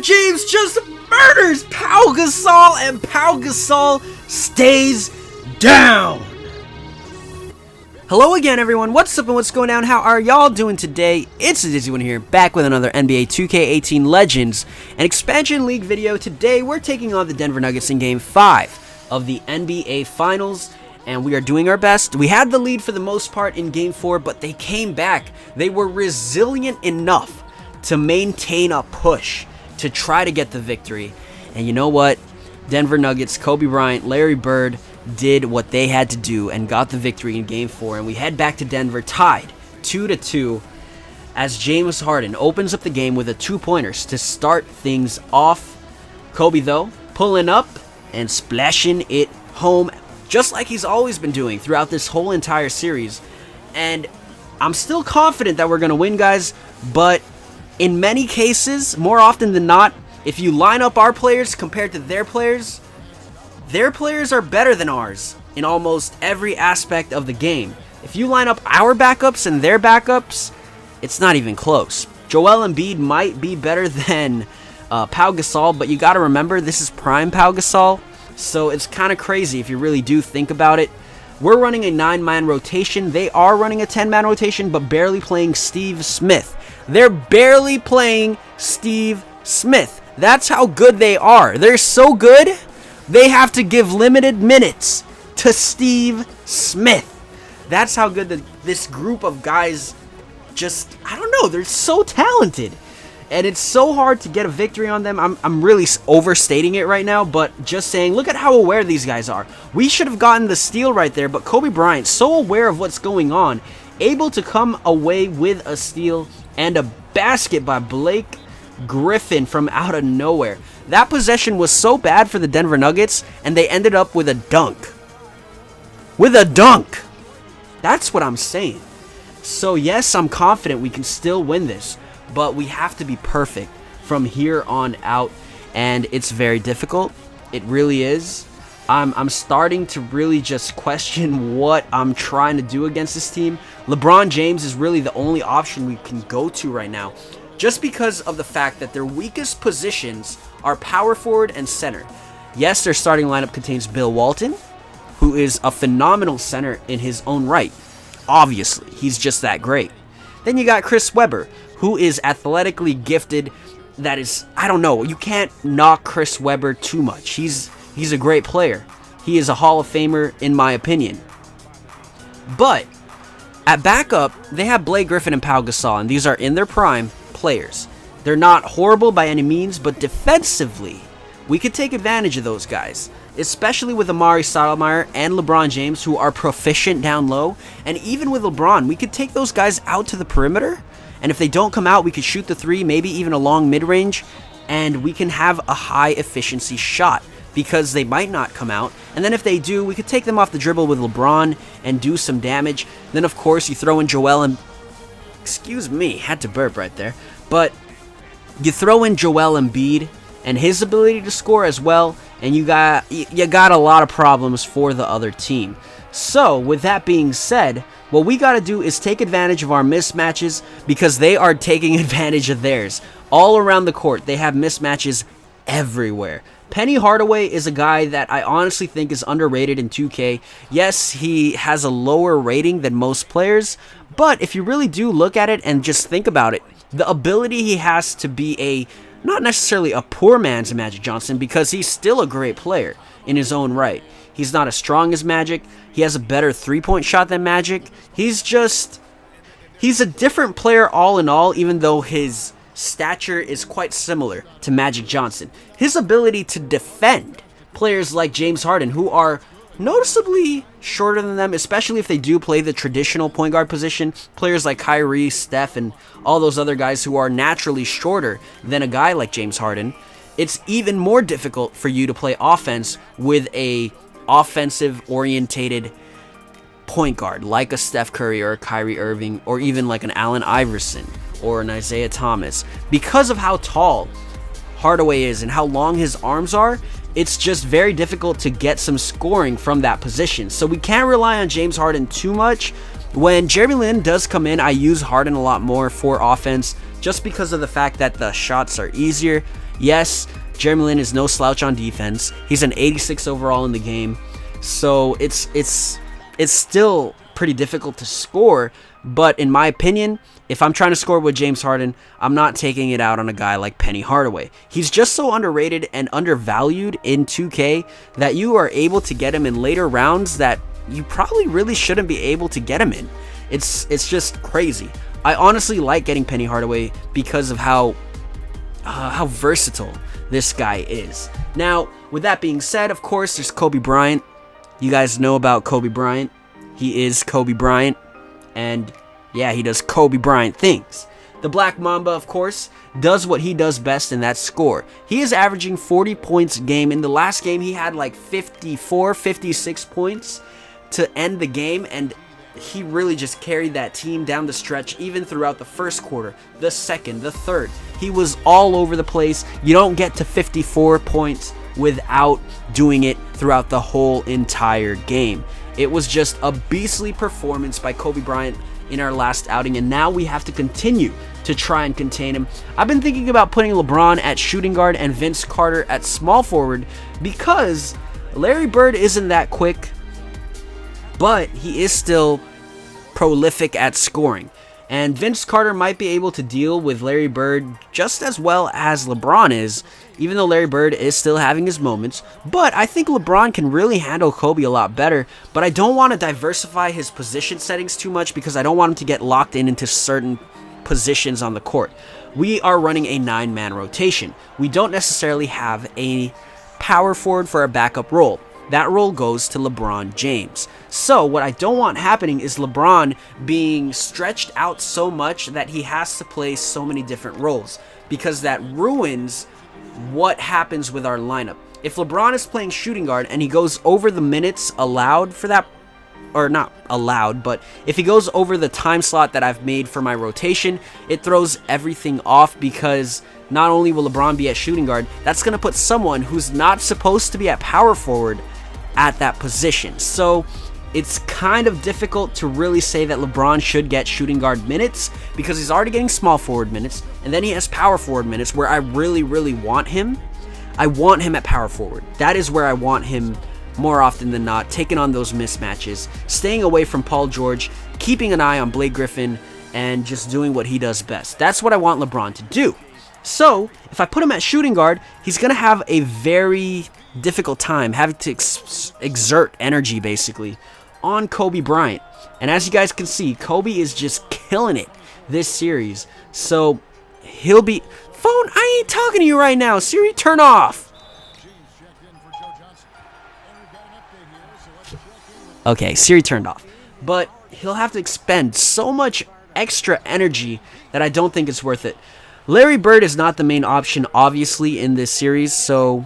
LeBron James just murders Pau Gasol, and Pau Gasol stays down. Hello again, everyone. What's up and what's going down? How are y'all doing today? It's the Dizzy One here, back with another NBA 2K18 Legends and Expansion League video. Today, we're taking on the Denver Nuggets in Game 5 of the NBA Finals, and we are doing our best. We had the lead for the most part in Game 4, but they came back. They were resilient enough to maintain a push to try to get the victory. And you know what? Denver Nuggets, Kobe Bryant, Larry Bird did what they had to do and got the victory in Game 4. And we head back to Denver tied 2-2 as James Harden opens up the game with a two-pointers to start things off. Kobe, though, pulling up and splashing it home just like he's always been doing throughout this whole entire series. And I'm still confident that we're going to win, guys, but in many cases, more often than not, if you line up our players compared to their players are better than ours in almost every aspect of the game. If you line up our backups and their backups, it's not even close. Joel Embiid might be better than Pau Gasol, but you got to remember, this is prime Pau Gasol, so it's kind of crazy if you really do think about it. We're running a 9-man rotation. They are running a 10-man rotation, but barely playing Steve Smith. They're barely playing Steve Smith. That's how good they are. They're so good, they have to give limited minutes to Steve Smith. That's how good this group of guys just, I don't know, they're so talented. And it's so hard to get a victory on them. I'm really overstating it right now, but just saying, look at how aware these guys are. We should have gotten the steal right there, but Kobe Bryant, so aware of what's going on, able to come away with a steal and a basket by Blake Griffin from out of nowhere. That possession was so bad for the Denver Nuggets, and they ended up with a dunk. With a dunk! That's what I'm saying. So yes, I'm confident we can still win this, but we have to be perfect from here on out, and it's very difficult. It really is. I'm starting to really just question what I'm trying to do against this team. LeBron James is really the only option we can go to right now, just because of the fact that their weakest positions are power forward and center. Yes, their starting lineup contains Bill Walton, who is a phenomenal center in his own right. Obviously, he's just that great. Then you got Chris Webber, who is athletically gifted. That is, I don't know, you can't knock Chris Webber too much. He's a great player. He is a Hall of Famer, in my opinion. But at backup, they have Blake Griffin and Pau Gasol, and these are in their prime players. They're not horrible by any means, but defensively, we could take advantage of those guys, especially with Amari Stoudemire and LeBron James, who are proficient down low. And even with LeBron, we could take those guys out to the perimeter, and if they don't come out, we could shoot the three, maybe even a long mid-range, and we can have a high-efficiency shot because they might not come out. And then if they do, we could take them off the dribble with LeBron and do some damage. Then, of course, you throw in Joel and... Excuse me, had to burp right there. But you throw in Joel Embiid and his ability to score as well, and you got a lot of problems for the other team. So, with that being said, what we got to do is take advantage of our mismatches because they are taking advantage of theirs. All around the court, they have mismatches everywhere. Penny Hardaway is a guy that I honestly think is underrated in 2K. Yes, he has a lower rating than most players, but if you really do look at it and just think about it, the ability he has to be not necessarily a poor man's Magic Johnson, because he's still a great player in his own right. He's not as strong as Magic. He has a better three-point shot than Magic. He's a different player all in all, even though his stature is quite similar to Magic Johnson. His ability to defend players like James Harden, who are noticeably shorter than them, especially if they do play the traditional point guard position, players like Kyrie, Steph, and all those other guys who are naturally shorter than a guy like James Harden, it's even more difficult for you to play offense with a offensive-orientated point guard like a Steph Curry or a Kyrie Irving or even like an Allen Iverson or an Isaiah Thomas. Because of how tall Hardaway is and how long his arms are, it's just very difficult to get some scoring from that position. So we can't rely on James Harden too much. When Jeremy Lin does come in, I use Harden a lot more for offense just because of the fact that the shots are easier Yes, Jeremy Lin is no slouch on defense. He's an 86 overall in the game. So it's still pretty difficult to score, but in my opinion, if I'm trying to score with James Harden, I'm not taking it out on a guy like Penny Hardaway. He's just so underrated and undervalued in 2K that you are able to get him in later rounds that you probably really shouldn't be able to get him in. It's just crazy. I honestly like getting Penny Hardaway because of how versatile this guy is. Now, with that being said, of course, there's Kobe Bryant. You guys know about Kobe Bryant. He is Kobe Bryant, and yeah, he does Kobe Bryant things. The Black Mamba, of course, does what he does best, and that's score. He is averaging 40 points a game. In the last game, he had like 54, 56 points to end the game, and he really just carried that team down the stretch, even throughout the first quarter, the second, the third. He was all over the place. You don't get to 54 points without doing it throughout the whole entire game. It was just a beastly performance by Kobe Bryant in our last outing, and now we have to continue to try and contain him. I've been thinking about putting LeBron at shooting guard and Vince Carter at small forward because Larry Bird isn't that quick, but he is still prolific at scoring. And Vince Carter might be able to deal with Larry Bird just as well as LeBron is, even though Larry Bird is still having his moments. But I think LeBron can really handle Kobe a lot better. But I don't want to diversify his position settings too much because I don't want him to get locked into certain positions on the court. We are running a 9-man rotation. We don't necessarily have a power forward for a backup role. That role goes to LeBron James. So what I don't want happening is LeBron being stretched out so much that he has to play so many different roles, because that ruins what happens with our lineup. If LeBron is playing shooting guard and he goes over the minutes allowed for that, or not allowed, but if he goes over the time slot that I've made for my rotation, it throws everything off, because not only will LeBron be at shooting guard, that's going to put someone who's not supposed to be at power forward at that position. So it's kind of difficult to really say that LeBron should get shooting guard minutes, because he's already getting small forward minutes, and then he has power forward minutes where I really want him. I want him at power forward. That is where I want him more often than not, taking on those mismatches, staying away from Paul George, keeping an eye on Blake Griffin, and just doing what he does best. That's what I want LeBron to do. So if I put him at shooting guard, he's going to have a very difficult time having to exert energy basically on Kobe Bryant. And as you guys can see, Kobe is just killing it this series. So he'll be... Phone, I ain't talking to you right now. Siri, turn off. Okay, Siri turned off. But he'll have to expend so much extra energy that I don't think it's worth it. Larry Bird is not the main option, obviously, in this series, so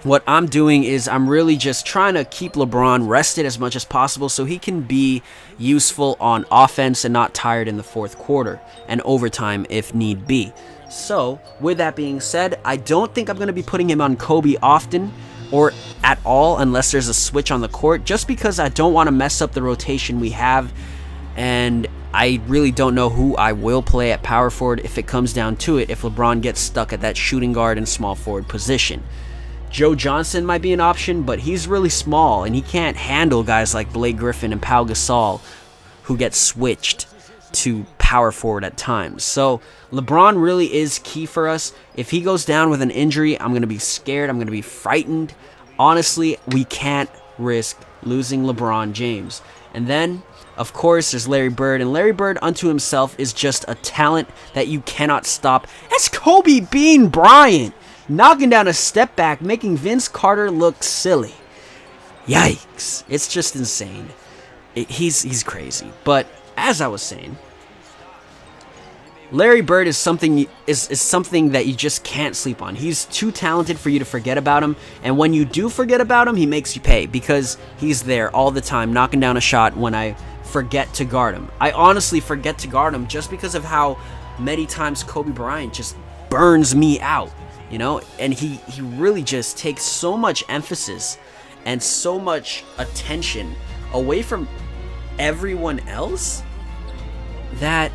what I'm doing is I'm really just trying to keep LeBron rested as much as possible so he can be useful on offense and not tired in the fourth quarter and overtime if need be. So, with that being said, I don't think I'm going to be putting him on Kobe often or at all unless there's a switch on the court, just because I don't want to mess up the rotation we have, and I really don't know who I will play at power forward if it comes down to it, if LeBron gets stuck at that shooting guard and small forward position. Joe Johnson might be an option, but he's really small, and he can't handle guys like Blake Griffin and Pau Gasol, who get switched to power forward at times. So LeBron really is key for us. If he goes down with an injury, I'm going to be scared. I'm going to be frightened. Honestly, we can't risk losing LeBron James. And then, of course, there's Larry Bird, and Larry Bird unto himself is just a talent that you cannot stop. That's Kobe Bean Bryant, knocking down a step back, making Vince Carter look silly. Yikes. It's just insane. He's crazy. But as I was saying, Larry Bird is something that you just can't sleep on. He's too talented for you to forget about him, and when you do forget about him, he makes you pay, because he's there all the time knocking down a shot when I forget to guard him. I honestly forget to guard him just because of how many times Kobe Bryant just burns me out, you know? And he really just takes so much emphasis and so much attention away from everyone else that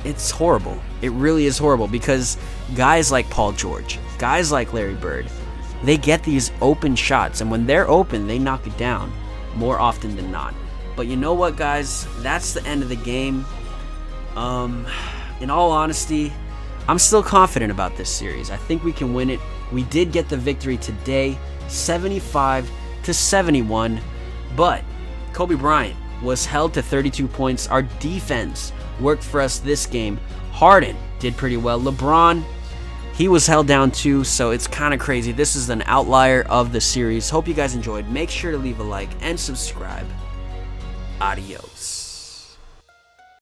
it's horrible. It really is horrible, because guys like Paul George, guys like Larry Bird, they get these open shots, and when they're open, they knock it down more often than not. But you know what, guys? That's the end of the game. In all honesty, I'm still confident about this series. I think we can win it. We did get the victory today, 75-71, but Kobe Bryant was held to 32 points. Our defense worked for us this game. Harden did pretty well. LeBron, he was held down too, so it's kind of crazy. This is an outlier of the series. Hope you guys enjoyed. Make sure to leave a like and subscribe. Adios.